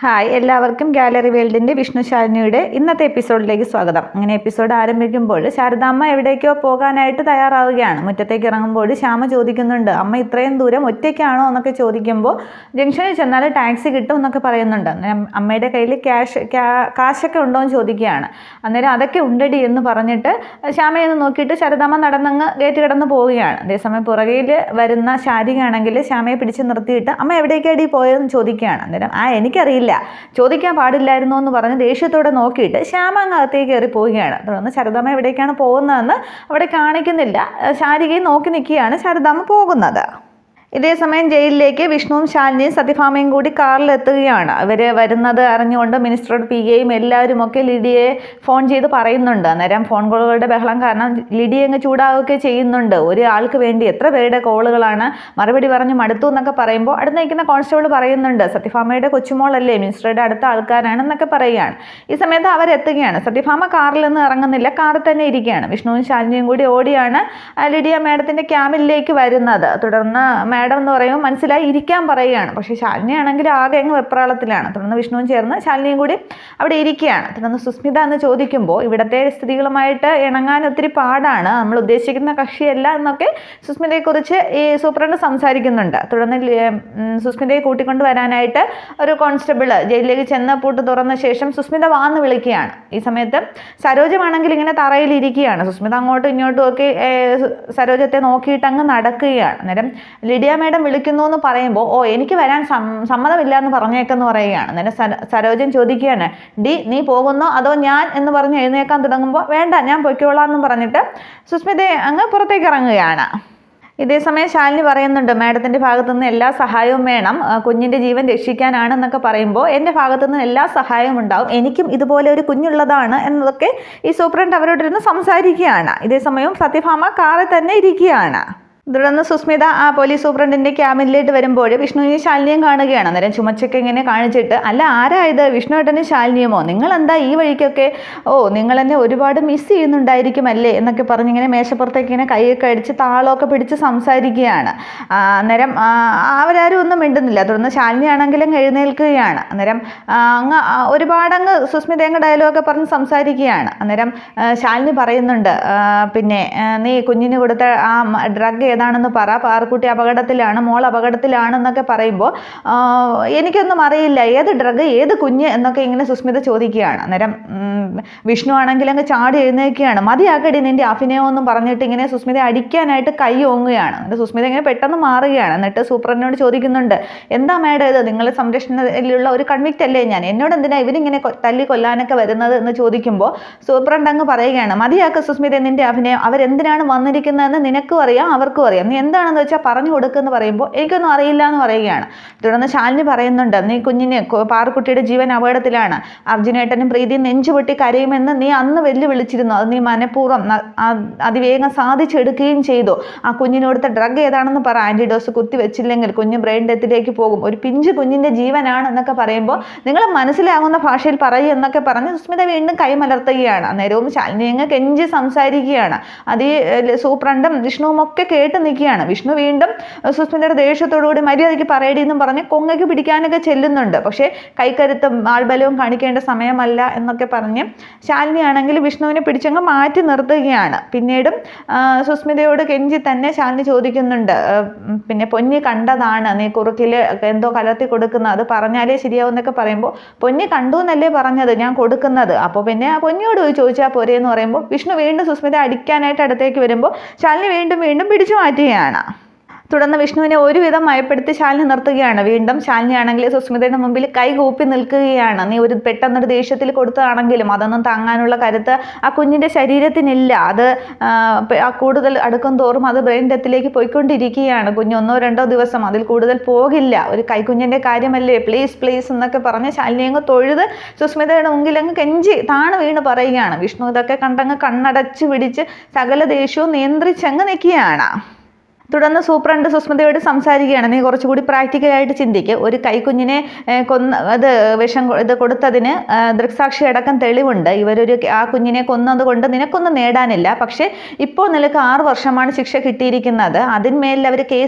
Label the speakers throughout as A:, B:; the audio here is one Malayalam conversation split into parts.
A: ഹായ്, എല്ലാവർക്കും ഗാലറി വേൾഡിൻ്റെ വിഷ്ണുശാലിനിയുടെ ഇന്നത്തെ എപ്പിസോഡിലേക്ക് സ്വാഗതം. അങ്ങനെ എപ്പിസോഡ് ആരംഭിക്കുമ്പോൾ ശാരദാമ്മ എവിടേക്കോ പോകാനായിട്ട് തയ്യാറാവുകയാണ്. മുറ്റത്തേക്ക് ഇറങ്ങുമ്പോൾ ശ്യാമ ചോദിക്കുന്നുണ്ട്, അമ്മ ഇത്രയും ദൂരം ഒറ്റയ്ക്കാണോ എന്നൊക്കെ ചോദിക്കുമ്പോൾ ജംഗ്ഷനിൽ ചെന്നാൽ ടാക്സി കിട്ടും എന്നൊക്കെ പറയുന്നുണ്ട്. അമ്മയുടെ കയ്യിൽ കാശൊക്കെ ഉണ്ടോ എന്ന് ചോദിക്കുകയാണ്. അന്നേരം അതൊക്കെ ഉണ്ടടി എന്ന് പറഞ്ഞിട്ട് ശ്യാമയെന്ന് നോക്കിയിട്ട് ശാരദാമ്മ നടന്നങ്ങ് ഗേറ്റ് കിടന്ന് പോവുകയാണ്. അതേസമയം പുറകയിൽ വരുന്ന ശാരികയാണെങ്കിൽ ശ്യാമയെ പിടിച്ച് നിർത്തിയിട്ട് അമ്മ എവിടേക്കാടി പോയതെന്ന് ചോദിക്കുകയാണ്. അന്നേരം എനിക്കറിയില്ല, ചോദിക്കാൻ പാടില്ലായിരുന്നു എന്ന് പറഞ്ഞ് ദേഷ്യത്തോടെ നോക്കിയിട്ട് ശ്യാമ അങ്ങ് അകത്തേക്ക് കയറി പോവുകയാണ്. തുടർന്ന് ശാരദാമ്മ എവിടേക്കാണ് പോകുന്നതെന്ന് അവിടെ കാണിക്കുന്നില്ല. ശാരികയെ നോക്കി നിൽക്കുകയാണ് ശാരദാമ്മ പോകുന്നത്. ഇതേസമയം ജയിലിലേക്ക് വിഷ്ണുവും ശാലിനിയും സത്യഭാമയും കൂടി കാറിലെത്തുകയാണ്. അവർ വരുന്നത് അറിഞ്ഞുകൊണ്ട് മിനിസ്റ്ററുടെ PAയും എല്ലാവരുമൊക്കെ ലിഡിയെ ഫോൺ ചെയ്ത് പറയുന്നുണ്ട്. അന്നേരം ഫോൺ കോളുകളുടെ ബഹളം കാരണം ലിഡിയെ അങ്ങ് ചൂടാവുകയൊക്കെ ചെയ്യുന്നുണ്ട്. ഒരാൾക്ക് വേണ്ടി എത്ര പേരുടെ കോളുകളാണ്, മറുപടി പറഞ്ഞ് മടുത്തു എന്നൊക്കെ പറയുമ്പോൾ അടുത്ത് നിൽക്കുന്ന കോൺസ്റ്റബിൾ പറയുന്നുണ്ട്, സത്യഭാമയുടെ കൊച്ചുമോളല്ലേ, മിനിസ്റ്ററുടെ അടുത്ത ആൾക്കാരാണെന്നൊക്കെ പറയുകയാണ്. ഈ സമയത്ത് അവരെത്തുകയാണ്. സത്യഭാമ കാറിൽ നിന്ന് ഇറങ്ങുന്നില്ല, കാറിൽ തന്നെ ഇരിക്കുകയാണ്. വിഷ്ണുവും ശാലിനിയും കൂടി ഓടിയാണ് ലിഡിയ മാഡത്തിൻ്റെ ക്യാബിനിലേക്ക് വരുന്നത്. തുടർന്ന് മാഡം എന്ന് പറയുമ്പോൾ മനസ്സിലായി ഇരിക്കാൻ പറയുകയാണ്. പക്ഷേ ശാലിനിയാണെങ്കിൽ ആകെ അങ്ങ് വെപ്രാളത്തിലാണ്. തുടർന്ന് വിഷ്ണുവും ചേർന്ന് ശാലിനിയും കൂടി അവിടെ ഇരിക്കുകയാണ്. തുടർന്ന് സുസ്മിത എന്ന് ചോദിക്കുമ്പോൾ ഇവിടുത്തെ സ്ഥിതികളുമായിട്ട് ഇണങ്ങാൻ ഒത്തിരി പാടാണ്, നമ്മൾ ഉദ്ദേശിക്കുന്ന കക്ഷിയല്ല എന്നൊക്കെ സുസ്മിതയെക്കുറിച്ച് ഈ സൂപ്രണ്ട് സംസാരിക്കുന്നുണ്ട്. തുടർന്ന് സുസ്മിതയെ കൂട്ടിക്കൊണ്ട് വരാനായിട്ട് ഒരു കോൺസ്റ്റബിൾ ജയിലിലേക്ക് ചെന്ന് പൂട്ട് തുറന്ന ശേഷം സുസ്മിത വാന്ന് വിളിക്കുകയാണ്. ഈ സമയത്ത് സരോജമാണെങ്കിൽ ഇങ്ങനെ തറയിലിരിക്കുകയാണ്. സുസ്മിത അങ്ങോട്ടും ഇങ്ങോട്ടും ഒക്കെ സരോജത്തെ നോക്കിയിട്ട് അങ്ങ് നടക്കുകയാണ്. അന്നേരം ലിഡിയ മാഡം വിളിക്കുന്നു എന്ന് പറയുമ്പോൾ എനിക്ക് വരാൻ സമ്മതമില്ല എന്ന് പറഞ്ഞേക്കെന്ന് പറയുകയാണ്. അന്നേരം സരോജൻ ചോദിക്കുകയാണ്, നീ പോകുന്നോ അതോ ഞാൻ എന്ന് പറഞ്ഞ് എഴുന്നേക്കാൻ തുടങ്ങുമ്പോൾ വേണ്ട, ഞാൻ പൊയ്ക്കോളാം എന്ന് പറഞ്ഞിട്ട് സുസ്മിതയെ അങ്ങ് പുറത്തേക്ക് ഇറങ്ങുകയാണ്. ഇതേസമയം ശാലിനി പറയുന്നുണ്ട്, മാഡത്തിൻ്റെ ഭാഗത്തുനിന്ന് എല്ലാ സഹായവും വേണം, കുഞ്ഞിൻ്റെ ജീവൻ രക്ഷിക്കാനാണെന്നൊക്കെ പറയുമ്പോൾ എൻ്റെ ഭാഗത്തുനിന്ന് എല്ലാ സഹായവും ഉണ്ടാവും, എനിക്കും ഇതുപോലെ ഒരു കുഞ്ഞുള്ളതാണ് എന്നതൊക്കെ ഈ സൂപ്രണ്ട് അവരോടിരുന്ന് സംസാരിക്കുകയാണ്. ഇതേസമയം സത്യഭാമ കാറിൽ തന്നെ ഇരിക്കുകയാണ്. തുടർന്ന് സുസ്മിത പോലീസ് സൂപ്രണ്ടിൻ്റെ ക്യാബിനിലേക്ക് വരുമ്പോൾ വിഷ്ണുവിനെയും ശാലിനിയും കാണുകയാണ്. അന്നേരം ചുമച്ചൊക്കെ ഇങ്ങനെ കാണിച്ചിട്ട്, അല്ല ആരായത്, വിഷ്ണു ഏട്ടനും ശാലിനിയുമോ, നിങ്ങളെന്താ ഈ വഴിക്കൊക്കെ, നിങ്ങൾ എന്നെ ഒരുപാട് മിസ് ചെയ്യുന്നുണ്ടായിരിക്കുമല്ലേ എന്നൊക്കെ പറഞ്ഞിങ്ങനെ മേശപ്പുറത്തേക്ക് ഇങ്ങനെ കൈയൊക്കെ അടിച്ച് താളമൊക്കെ പിടിച്ച് സംസാരിക്കുകയാണ്. അന്നേരം അവരാരും ഒന്നും മിണ്ടുന്നില്ല. തുടർന്ന് ശാലിനി ആണെങ്കിലും എഴുന്നേൽക്കുകയാണ്. അന്നേരം ഒരുപാടങ്ങ് സുസ്മിതയങ്ങ് ഡയലോഗൊക്കെ പറഞ്ഞ് സംസാരിക്കുകയാണ്. അന്നേരം ശാലിനി പറയുന്നുണ്ട്, പിന്നെ നീ കുഞ്ഞിന് കൊടുത്ത ആ ഡ്രഗ് ഏതാണെന്ന് പറ, പാറക്കുട്ടി അപകടത്തിലാണ്, മോൾ അപകടത്തിലാണെന്നൊക്കെ പറയുമ്പോൾ എനിക്കൊന്നും അറിയില്ല, ഏത് ഡ്രഗ്, ഏത് കുഞ്ഞ് എന്നൊക്കെ ഇങ്ങനെ സുസ്മിത ചോദിക്കുകയാണ്. അന്നേരം വിഷ്ണു ആണെങ്കിൽ അങ്ങ് ചാടി എഴുന്നേൽക്കുകയാണ്. മതിയാക്കടി നിൻ്റെ അഭിനയമെന്നും പറഞ്ഞിട്ട് ഇങ്ങനെ സുസ്മിത അടിക്കാനായിട്ട് കൈ ഓങ്ങുകയാണ്. എന്നിട്ട് സുസ്മിത ഇങ്ങനെ പെട്ടെന്ന് മാറുകയാണ്. എന്നിട്ട് സൂപ്രണ്ടിനോട് ചോദിക്കുന്നുണ്ട്, എന്താ മാഡം ഇത്, നിങ്ങളെ സംരക്ഷണയിലുള്ള ഒരു കൺവിക്റ്റ് അല്ലേ ഞാൻ, എന്നോട് എന്തിനാ ഇവരിങ്ങനെ തല്ലി കൊല്ലാനൊക്കെ വരുന്നത് എന്ന് ചോദിക്കുമ്പോൾ സൂപ്രണ്ട് അങ്ങ് പറയുകയാണ്, മതിയാക്ക സുസ്മിത നിൻ്റെ അഭിനയം, അവരെന്തിനാണ് വന്നിരിക്കുന്നതെന്ന് നിനക്കും അറിയാം അവർക്കും അറിയാം, നീ എന്താണെന്ന് വെച്ചാൽ പറഞ്ഞു കൊടുക്കുമെന്ന് പറയുമ്പോൾ എനിക്കൊന്നും അറിയില്ല എന്ന് പറയുകയാണ്. തുടർന്ന് ശാലിനി പറയുന്നുണ്ട്, നീ കുഞ്ഞിന് പാറക്കുട്ടിയുടെ ജീവൻ അപകടത്തിലാണ്, അർജുനേട്ടനും പ്രീതിയും നെഞ്ചുപൊട്ടി കരയുമെന്ന് നീ അന്ന് വെല്ലുവിളിച്ചിരുന്നു, അത് നീ മനഃപൂർവ്വം അതിവേഗം സാധിച്ചെടുക്കുകയും ചെയ്തു, ആ കുഞ്ഞിനോടുത്ത ഡ്രഗ് ഏതാണെന്ന് പറ, ആൻറ്റിഡോസ് കുത്തി വെച്ചില്ലെങ്കിൽ കുഞ്ഞ് ബ്രെയിൻ ഡെത്തിലേക്ക് പോകും, ഒരു പിഞ്ച് കുഞ്ഞിൻ്റെ ജീവനാണ് എന്നൊക്കെ പറയുമ്പോൾ നിങ്ങൾ മനസ്സിലാകുന്ന ഭാഷയിൽ പറയും എന്നൊക്കെ പറഞ്ഞ് സുസ്മിത വീണ്ടും കൈമലർത്തുകയാണ്. അന്നേരവും ശാലിനി അങ്ങ് കെഞ്ചി സംസാരിക്കുകയാണ്. അത് ഈ സൂപ്രണ്ടും വിഷ്ണുവും ഒക്കെ കേട്ട് നിൽക്കുകയാണ്. വിഷ്ണു വീണ്ടും സുസ്മിതയുടെ ദേഷ്യത്തോടുകൂടി മര്യാദയ്ക്ക് പറയടി എന്നും പറഞ്ഞ് കൊങ്ങയ്ക്ക് പിടിക്കാനൊക്കെ ചെല്ലുന്നുണ്ട്. പക്ഷേ കൈക്കരുത്തും ആൾബലവും കാണിക്കേണ്ട സമയമല്ല എന്നൊക്കെ പറഞ്ഞ് ശാലിനി ആണെങ്കിൽ വിഷ്ണുവിനെ പിടിച്ചങ്ങ് മാറ്റി നിർത്തുകയാണ്. പിന്നീടും സുസ്മിതയോട് കെഞ്ചി തന്നെ ശാലിനി ചോദിക്കുന്നുണ്ട്, പിന്നെ പൊന്നി കണ്ടതാണ്, നീ കുറുക്കിൽ എന്തോ കലർത്തി കൊടുക്കുന്നത്, അത് പറഞ്ഞാലേ ശരിയാവും എന്നൊക്കെ പറയുമ്പോൾ പൊന്നി കണ്ടു എന്നല്ലേ പറഞ്ഞത്, ഞാൻ കൊടുക്കുന്നത്, അപ്പോൾ പിന്നെ പൊന്നിയോട് ചോദിച്ചാൽ പോരെ എന്ന് പറയുമ്പോൾ വിഷ്ണു വീണ്ടും സുസ്മിത അടിക്കാനായിട്ട് അടുത്തേക്ക് വരുമ്പോൾ ശാലിനി വീണ്ടും പിടിച്ചു മാറ്റുകയാണ്. തുടർന്ന് വിഷ്ണുവിനെ ഒരുവിധം മയപ്പെടുത്തി ശാലിനി നിർത്തുകയാണ്. വീണ്ടും ശാലിനി ആണെങ്കിൽ സുസ്മിതയുടെ മുമ്പിൽ കൈ കൂപ്പി നിൽക്കുകയാണ്. നീ പെട്ടെന്നൊരു ദേഷ്യത്തിൽ കൊടുത്തതാണെങ്കിലും അതൊന്നും താങ്ങാനുള്ള കരുത്ത് ആ കുഞ്ഞിൻ്റെ ശരീരത്തിനില്ല, അത് കൂടുതൽ അടുക്കും തോറും അത് ബ്രെയിൻ ഡെത്തിലേക്ക് പോയിക്കൊണ്ടിരിക്കുകയാണ്, കുഞ്ഞ് 1-2 ദിവസം അതിൽ കൂടുതൽ പോകില്ല, ഒരു കൈക്കുഞ്ഞിൻ്റെ കാര്യമല്ലേ, പ്ലീസ് എന്നൊക്കെ പറഞ്ഞ് ശാലിനി അങ്ങ് തൊഴുത് സുസ്മിതയുടെ മുമ്പിൽ അങ്ങ് കെഞ്ചി താണ് വീണ് പറയുകയാണ്. വിഷ്ണു ഇതൊക്കെ കണ്ടങ്ങ് കണ്ണടച്ച് പിടിച്ച് സകല ദേഷ്യവും നിയന്ത്രിച്ചങ്ങ് നിൽക്കുകയാണ്. തുടർന്ന് സൂപ്രണ്ട് സുസ്മിതയോട് സംസാരിക്കുകയാണ്, നീ കുറച്ചുകൂടി പ്രാക്ടിക്കലായിട്ട് ചിന്തിക്കുക. ഒരു കൈക്കുഞ്ഞിനെ അത് വിഷം ഇത് കൊടുത്തതിന് ദൃക്സാക്ഷി അടക്കം തെളിവുണ്ട്. ആ കുഞ്ഞിനെ കൊന്നതുകൊണ്ട് നിനക്കൊന്നും നേടാനില്ല. പക്ഷേ ഇപ്പോൾ നിനക്ക് 6 വർഷമാണ് ശിക്ഷ കിട്ടിയിരിക്കുന്നത്. അതിന്മേൽ അവർ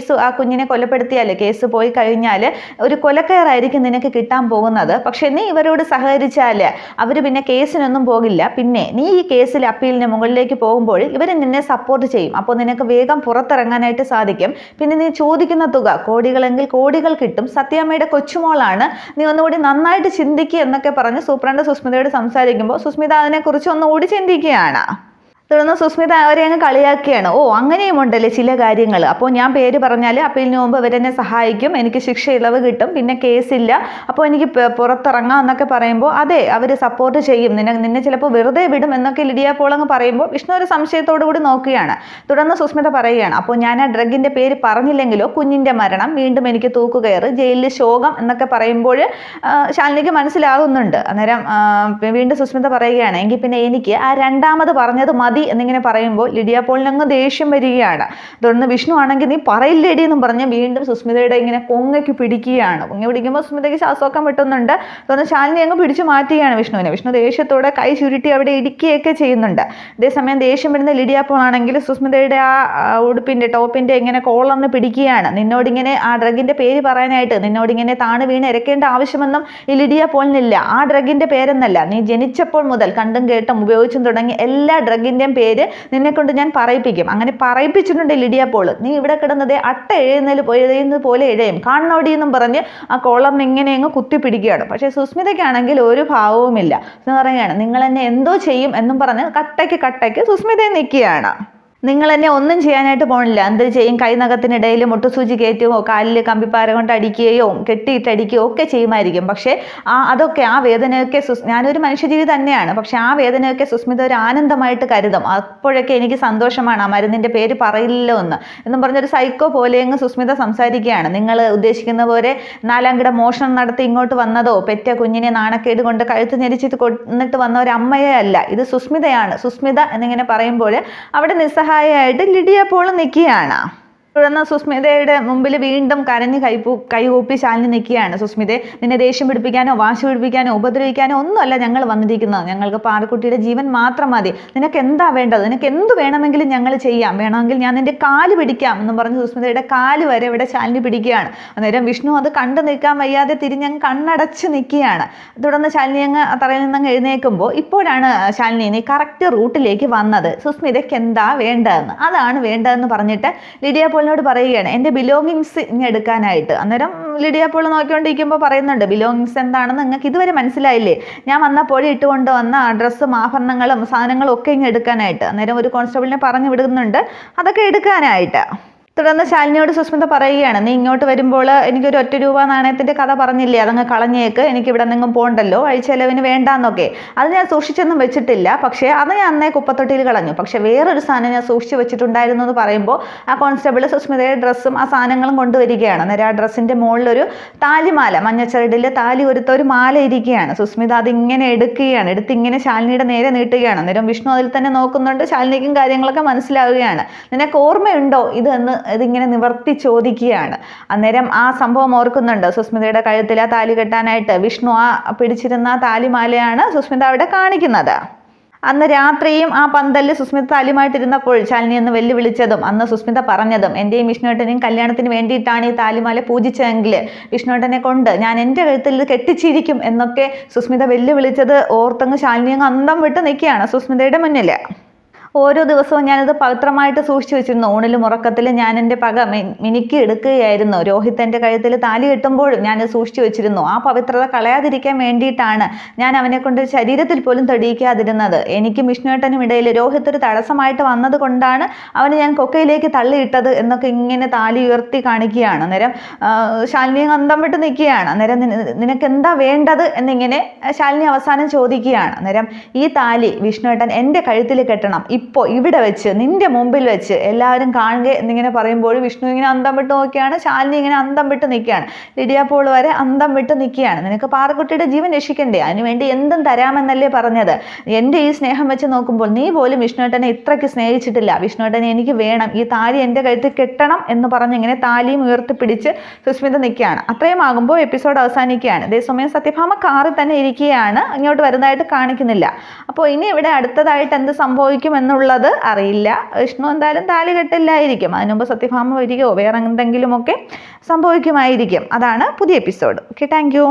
A: ആ കുഞ്ഞിനെ കൊലപ്പെടുത്തിയാൽ, കേസ് പോയി കഴിഞ്ഞാൽ ഒരു കൊലക്കയറായിരിക്കും നിനക്ക് കിട്ടാൻ പോകുന്നത്. പക്ഷേ നീ ഇവരോട് സഹകരിച്ചാൽ അവർ പിന്നെ കേസിനൊന്നും പോകില്ല. പിന്നെ നീ ഈ കേസിൽ അപ്പീലിന് മുകളിലേക്ക് പോകുമ്പോൾ ഇവർ നിന്നെ സപ്പോർട്ട് ചെയ്യും. അപ്പോൾ നിനക്ക് വേഗം പുറത്തിറങ്ങാനായിട്ട് സാധിക്കും. പിന്നെ നീ ചോദിക്കുന്ന തുക കോടികളെങ്കിൽ കോടികൾ കിട്ടും. സത്യാമ്മയുടെ കൊച്ചുമോളാണ്, നീ ഒന്നുകൂടി നന്നായിട്ട് ചിന്തിക്കുക എന്നൊക്കെ പറഞ്ഞ് സൂപ്രണ്ട് സുസ്മിതയോട് സംസാരിക്കുമ്പോൾ സുസ്മിത അതിനെക്കുറിച്ച് ഒന്നുകൂടി ചിന്തിക്കുകയാണ്. തുടർന്ന് സുസ്മിത അവരെ അങ്ങ് കളിയാക്കിയാണ്. അങ്ങനെയും ഉണ്ടല്ലേ ചില കാര്യങ്ങൾ. അപ്പോൾ ഞാൻ പേര് പറഞ്ഞാൽ അപ്പീലിന് മുമ്പ് ഇവരെന്നെ സഹായിക്കും, എനിക്ക് ശിക്ഷ ഇളവ് കിട്ടും, പിന്നെ കേസില്ല, അപ്പോൾ എനിക്ക് പുറത്തിറങ്ങാം എന്നൊക്കെ പറയുമ്പോൾ അതെ അവർ സപ്പോർട്ട് ചെയ്യും, നിന്നെ ചിലപ്പോൾ വെറുതെ വിടും എന്നൊക്കെ ലിഡിയ പോൾ അങ്ങ് പറയുമ്പോൾ വിഷ്ണു ഒരു സംശയത്തോടു കൂടി നോക്കുകയാണ്. തുടർന്ന് സുസ്മിത പറയുകയാണ്, അപ്പോൾ ഞാൻ ആ ഡ്രഗിൻ്റെ പേര് പറഞ്ഞില്ലെങ്കിലോ കുഞ്ഞിൻ്റെ മരണം, വീണ്ടും എനിക്ക് തൂക്കുകയറ്, ജയിലിൽ ശോകം എന്നൊക്കെ പറയുമ്പോൾ ശാലിനിക്ക് മനസ്സിലാകുന്നുണ്ട്. അന്നേരം വീണ്ടും സുസ്മിത പറയുകയാണ്, എങ്കിൽ പിന്നെ എനിക്ക് ആ രണ്ടാമത് പറഞ്ഞത് മതി എന്നിങ്ങനെ പറയുമ്പോൾ ലിഡിയ പോളിന് അങ്ങ് ദേഷ്യം വരികയാണ്. തുടർന്ന് വിഷ്ണു ആണെങ്കിൽ നീ പറയില്ലേടി എന്നും പറഞ്ഞ് വീണ്ടും സുസ്മിതയുടെ ഇങ്ങനെ കൊങ്ങയ്ക്ക് പിടിക്കുകയാണ്. കൊങ്ങ പിടിക്കുമ്പോൾ സുസ്മിതയ്ക്ക് ശ്വാസമൊക്കെ വിട്ടുന്നുണ്ട്. തുടർന്ന് ശാലിനി അങ്ങ് പിടിച്ചു മാറ്റുകയാണ് വിഷ്ണുവിനെ. വിഷ്ണു ദേഷ്യത്തോടെ കൈ ചുരുട്ടി അവിടെ ഇടിക്കുകയൊക്കെ ചെയ്യുന്നുണ്ട്. അതേസമയം ദേഷ്യം വരുന്ന ലിഡിയ പോൾ ആണെങ്കിൽ സുസ്മിതയുടെ ആ ടോപ്പിന്റെ ഇങ്ങനെ കോളറിന് പിടിക്കുകയാണ്. നിന്നോടിങ്ങനെ ആ ഡ്രഗിന്റെ പേര് പറയാനായിട്ട് നിന്നോടിങ്ങനെ താണു വീണ് ഇരക്കേണ്ട ആവശ്യമൊന്നും ഈ ലിഡിയ പോളിനില്ല. ആ ഡ്രഗിന്റെ പേരെന്നല്ല, നീ ജനിച്ചപ്പോൾ മുതൽ കണ്ടും കേട്ടും ഉപയോഗിച്ചും തുടങ്ങി എല്ലാ ഡ്രഗിന്റെ പേര് നിന്നെ കൊണ്ട് ഞാൻ പറയിപ്പിക്കും. അങ്ങനെ പറയിപ്പിച്ചിട്ടുണ്ട് ലിഡിയ പോൾ. നീ ഇവിടെ കിടന്നതേ അട്ട എഴുതുന്നത് പോലെ എഴയും കാണണോടി എന്നും പറഞ്ഞ് ആ കോളറിന് ഇങ്ങനെ അങ്ങ് കുത്തിപ്പിടിക്കുകയാണ്. പക്ഷേ സുസ്മിതയ്ക്കാണെങ്കിൽ ഒരു ഭാവവുമില്ല. എന്ന് പറയുകയാണ്, നിങ്ങൾ എന്നെ എന്തോ ചെയ്യും എന്നും പറഞ്ഞ് കട്ടയ്ക്ക് സുസ്മിതയെ നിൽക്കുകയാണ്. നിങ്ങൾ എന്നെ ഒന്നും ചെയ്യാനായിട്ട് പോകണില്ല, എന്ത് ചെയ്യും, കൈനഖത്തിനിടയിൽ മുട്ടുസൂചി കയറ്റുകയോ കാലിൽ കമ്പിപ്പാര കൊണ്ട് അടിക്കുകയോ കെട്ടിയിട്ടടിക്കുകയോ ഒക്കെ ചെയ്യുമായിരിക്കും. പക്ഷേ അതൊക്കെ ആ വേദനയൊക്കെ ഞാനൊരു മനുഷ്യജീവി തന്നെയാണ്, പക്ഷെ ആ വേദനയൊക്കെ സുസ്മിത ഒരു ആനന്ദമായിട്ട് കരുതും. അപ്പോഴൊക്കെ എനിക്ക് സന്തോഷമാണ്, ആ മരുന്നിൻ്റെ പേര് പറയില്ലല്ലോ എന്നും പറഞ്ഞൊരു സൈക്കോ പോലെ അങ്ങ് സുസ്മിത സംസാരിക്കുകയാണ്. നിങ്ങൾ ഉദ്ദേശിക്കുന്ന പോലെ 4-ാം കിട മോഷണം നടത്തി ഇങ്ങോട്ട് വന്നതോ പെറ്റ കുഞ്ഞിനെ നാണക്കേട് കൊണ്ട് കഴുത്ത് ഞെരിച്ചിട്ട് കൊന്നിട്ട് വന്ന ഒരു അമ്മയെ അല്ല, ഇത് സുസ്മിതയാണ്. സുസ്മിത എന്നിങ്ങനെ പറയുമ്പോൾ അവിടെ നിസ്സഹായമായിട്ട് ലിഡിയ പോൾ നിൽക്കുകയാണ്. തുടർന്ന് സുസ്മിതയുടെ മുമ്പിൽ വീണ്ടും കരഞ്ഞ് കൈകൂപ്പി ശാലിനി നിൽക്കുകയാണ്. സുസ്മിതയെ നിന്നെ ദേഷ്യം പിടിപ്പിക്കാനോ വാശി പിടിപ്പിക്കാനോ ഉപദ്രവിക്കാനോ ഒന്നുമല്ല ഞങ്ങൾ വന്നിരിക്കുന്നത്. ഞങ്ങൾക്ക് പാറക്കുട്ടിയുടെ ജീവൻ മാത്രം മതി. നിനക്ക് എന്താ വേണ്ടത്? നിനക്ക് എന്ത് വേണമെങ്കിലും ഞങ്ങൾ ചെയ്യാം. വേണമെങ്കിൽ ഞാൻ നിന്റെ കാല് പിടിക്കാം എന്നും പറഞ്ഞ് സുസ്മിതയുടെ കാല് വരെ ഇവിടെ ശാലിനി പിടിക്കുകയാണ്. അന്നേരം വിഷ്ണു അത് കണ്ടു നിൽക്കാൻ വയ്യാതെ തിരിഞ്ഞങ്ങ് കണ്ണടച്ച് നിൽക്കുകയാണ്. തുടർന്ന് ശാലിനി അങ്ങ് തറയിൽ നിന്നങ്ങ് എഴുന്നേൽക്കുമ്പോൾ ഇപ്പോഴാണ് ശാലിനി നീ കറക്റ്റ് റൂട്ടിലേക്ക് വന്നത്. സുസ്മിതയ്ക്ക് എന്താ വേണ്ടതെന്ന്, അതാണ് വേണ്ടതെന്ന് പറഞ്ഞിട്ട് ലിഡിയ പോളിനോട് പറയുകയാണ് എൻ്റെ ബിലോങ്ങിങ്സ് ഇങ്ങനെ എടുക്കാനായിട്ട്. അന്നേരം ലിഡിയ പോൾ നോക്കിക്കൊണ്ടിരിക്കുമ്പോൾ പറയുന്നുണ്ട്, ബിലോങ്ങിങ്സ് എന്താണെന്ന് നിങ്ങൾക്ക് ഇതുവരെ മനസ്സിലായില്ലേ? ഞാൻ വന്നപ്പോൾ ഇട്ടുകൊണ്ട് വന്ന ഡ്രസ്സും ആഭരണങ്ങളും സാധനങ്ങളും ഒക്കെ ഇങ്ങനെ എടുക്കാനായിട്ട്. അന്നേരം ഒരു കോൺസ്റ്റബിളിനെ പറഞ്ഞു വിടുന്നുണ്ട് അതൊക്കെ എടുക്കാനായിട്ട്. തുടർന്ന് ശാലിനിയോട് സുസ്മിത പറയുകയാണ്, നീ ഇങ്ങോട്ട് വരുമ്പോൾ എനിക്കൊരു 1 രൂപ നാണയത്തിൻ്റെ കഥ പറഞ്ഞില്ലേ, അതങ്ങ് കളഞ്ഞേക്ക്, എനിക്ക് ഇവിടെ നിന്നും പോകണ്ടല്ലോ, വഴിച്ചെലവിന് വേണ്ടാന്നൊക്കെ. അത് ഞാൻ സൂക്ഷിച്ചൊന്നും വെച്ചിട്ടില്ല, പക്ഷേ അത് ഞാൻ അന്നേ കുപ്പത്തൊട്ടിയിൽ കളഞ്ഞു. പക്ഷേ വേറൊരു സാധനം ഞാൻ സൂക്ഷിച്ച് വെച്ചിട്ടുണ്ടായിരുന്നു എന്ന് പറയുമ്പോൾ ആ കോൺസ്റ്റബിൾ സുസ്മിതയുടെ ഡ്രസ്സും ആ സാധനങ്ങളും കൊണ്ടുവരികയാണ്. അന്നേരം ആ ഡ്രസ്സിൻ്റെ മുകളിലൊരു താലിമാല, മഞ്ഞച്ചരടിൽ താലി ഒരുത്ത ഒരു മാല ഇരിക്കുകയാണ്. സുസ്മിത അതിങ്ങനെ എടുക്കുകയാണ്, എടുത്തിങ്ങനെ ശാലിനിയുടെ നേരെ നീട്ടുകയാണ്. അന്നേരം വിഷ്ണു അതിൽ തന്നെ നോക്കുന്നുണ്ട്. ശാലിനിക്കും കാര്യങ്ങളൊക്കെ മനസ്സിലാവുകയാണ്. നിനക്ക് ഓർമ്മയുണ്ടോ ഇതിങ്ങനെ നിവർത്തി ചോദിക്കുകയാണ്. അന്നേരം ആ സംഭവം ഓർക്കുന്നുണ്ട്. സുസ്മിതയുടെ കഴുത്തിൽ ആ താലി കെട്ടാനായിട്ട് വിഷ്ണു പിടിച്ചിരുന്ന താലിമാലയാണ് സുസ്മിത അവിടെ കാണിക്കുന്നത്. അന്ന് രാത്രിയും ആ പന്തലിൽ സുസ്മിത താലിമായിട്ടിരുന്നപ്പോൾ ശാലിനി എന്ന് വെല്ലുവിളിച്ചതും അന്ന് സുസ്മിത പറഞ്ഞതും എൻ്റെയും വിഷ്ണുവേട്ടനെയും കല്യാണത്തിന് വേണ്ടിയിട്ടാണ് ഈ താലിമാല പൂജിച്ചതെങ്കിൽ വിഷ്ണുവേട്ടനെ കൊണ്ട് ഞാൻ എൻ്റെ കഴുത്തിൽ കെട്ടിച്ചിരിക്കും എന്നൊക്കെ സുസ്മിത വെല്ലുവിളിച്ചത് ഓർത്തങ്ങ് ശാലിനി അങ്ങ് അന്തം വിട്ട് നിൽക്കുകയാണ് സുസ്മിതയുടെ മുന്നിൽ. ഓരോ ദിവസവും ഞാനിത് പവിത്രമായിട്ട് സൂക്ഷിച്ചു വെച്ചിരുന്നു. ഊണിലും ഉറക്കത്തിലും ഞാൻ എൻ്റെ പക മിനുക്കി എടുക്കുകയായിരുന്നു. രോഹിത് എൻ്റെ കഴുത്തിൽ താലി കെട്ടുമ്പോഴും ഞാനിത് സൂക്ഷിച്ചു വെച്ചിരുന്നു. ആ പവിത്രത കളയാതിരിക്കാൻ വേണ്ടിയിട്ടാണ് ഞാൻ അവനെ കൊണ്ട് ശരീരത്തിൽ പോലും തെളിയിക്കാതിരുന്നത്. എനിക്കും വിഷ്ണുവേട്ടനും ഇടയിൽ രോഹിത് ഒരു തടസ്സമായിട്ട് വന്നത് കൊണ്ടാണ് അവന് ഞാൻ കൊക്കയിലേക്ക് തള്ളിയിട്ടത് എന്നൊക്കെ ഇങ്ങനെ താലി ഉയർത്തി കാണിക്കുകയാണ്. അന്നേരം ശാലിനി അന്തം വിട്ട് നിൽക്കുകയാണ്. അന്നേരം നിനക്ക് എന്താ വേണ്ടത് എന്നിങ്ങനെ ശാലിനി അവസാനം ചോദിക്കുകയാണ്. അന്നേരം ഈ താലി വിഷ്ണുവേട്ടൻ എൻ്റെ കഴുത്തിൽ കെട്ടണം, ഇപ്പോൾ ഇവിടെ വെച്ച് നിന്റെ മുമ്പിൽ വെച്ച് എല്ലാവരും കാണുക എന്നിങ്ങനെ പറയുമ്പോൾ വിഷ്ണു ഇങ്ങനെ അന്തം വിട്ട് നോക്കിയാണ്, ശാലിനി ഇങ്ങനെ അന്തം വിട്ട് നിൽക്കുകയാണ്, ലിഡിയ പോൾ വരെ അന്തം വിട്ട് നിൽക്കുകയാണ്. നിനക്ക് പാറക്കുട്ടിയുടെ ജീവൻ രക്ഷിക്കണ്ടേ, അതിനുവേണ്ടി എന്തും തരാമെന്നല്ലേ പറഞ്ഞത്. എൻ്റെ ഈ സ്നേഹം വെച്ച് നോക്കുമ്പോൾ നീ പോലും വിഷ്ണുവേട്ടനെ ഇത്രയ്ക്ക് സ്നേഹിച്ചിട്ടില്ല, വിഷ്ണുവേട്ടനെ എനിക്ക് വേണം, ഈ താലി എൻ്റെ കഴുത്തിൽ കെട്ടണം എന്ന് പറഞ്ഞ് ഇങ്ങനെ താലിയും ഉയർത്തിപ്പിടിച്ച് സുസ്മിത നിൽക്കുകയാണ്. അത്രയും ആകുമ്പോൾ എപ്പിസോഡ് അവസാനിക്കുകയാണ്. അതേസമയം സത്യഭാമ കാറിൽ തന്നെ ഇരിക്കുകയാണ്, ഇങ്ങോട്ട് വരുന്നതായിട്ട് കാണിക്കുന്നില്ല. അപ്പോൾ ഇനി ഇവിടെ അടുത്തതായിട്ട് എന്ത് സംഭവിക്കും എന്നുള്ളത് അറിയില്ല. വിഷ്ണു എന്തായാലും താലി കെട്ടില്ലായിരിക്കും, അതിനുമുമ്പ് സത്യഭാമ വരികയോ വേറെ എന്തെങ്കിലുമൊക്കെ സംഭവിക്കുമായിരിക്കും. അതാണ് പുതിയ എപ്പിസോഡ്. Okay, thank you.